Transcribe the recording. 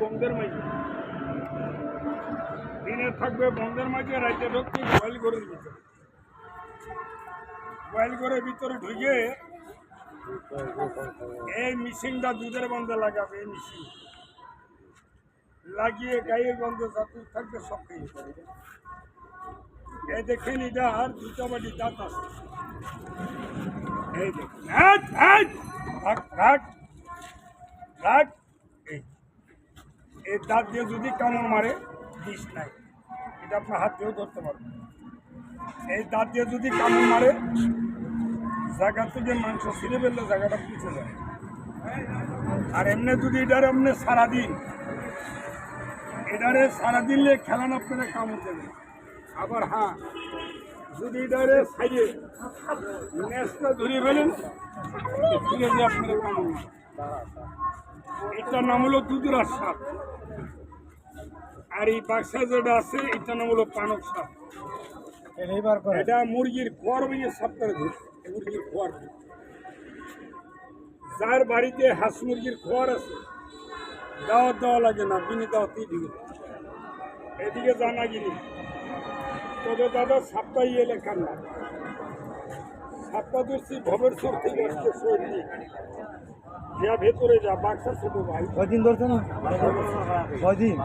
বন্ধের মাঝে দিনে থাকবে বন্ধের মাঝে, রাইতে ঢুকবে গোয়াল ঘরের ভিতরে। গোয়াল ঘরের ভিতরে ঢুকে এই মেশিনটা দুধের বন্ধে লাগাবে। এই মেশিন লাগিয়ে গায়ের গন্ধে যতটুকু থাকবে সব খেয়ে পড়বে। এই দেখেন এটা আর দুটা বাটি দাঁত আছে। এই দেখেন এই দাঁত দিয়ে যদি কামড় মারে বিষ নাই, এটা আপনার হাত দিয়েও ধরতে পারবেন। এই দাঁত দিয়ে যদি কামড় মারে জায়গা থেকে মাংস ছিঁড়ে ফেললে জায়গাটা পিছিয়ে যায়। আর এমনি যদি এটার এমনি সারাদিন সারাদিন খেলান আপনারা কামড় দেবে। আবার হ্যাঁ, যদি এটারে সাইডে নেসটা ধরিয়ে ফেলেন ঠিক আছে, আপনারা কামড় না। এটার নাম হলো দুধুরার সাপ। আর এই বাক্সা যেটা আছে এটার নাম হলো পানক সাপ। এটা মুরগির খোয়ার ভেঙে সাপ করে ধরে। মুরগির খোয়ার, যার বাড়িতে হাঁস মুরগির খোয়ার আছে দাওয়াত দেওয়া লাগে না, বিনি দাওয়াতেই দিবে। এদিকে জানা গিনি তবে দাদা সাপটা এলাকার না। সাপটা ধরছি ভবের সব থেকে আসছে শরীর যা ভেতরে যা বাক্সা ছোট ভাই। কয়দিন ধরছে না? কয়দিন?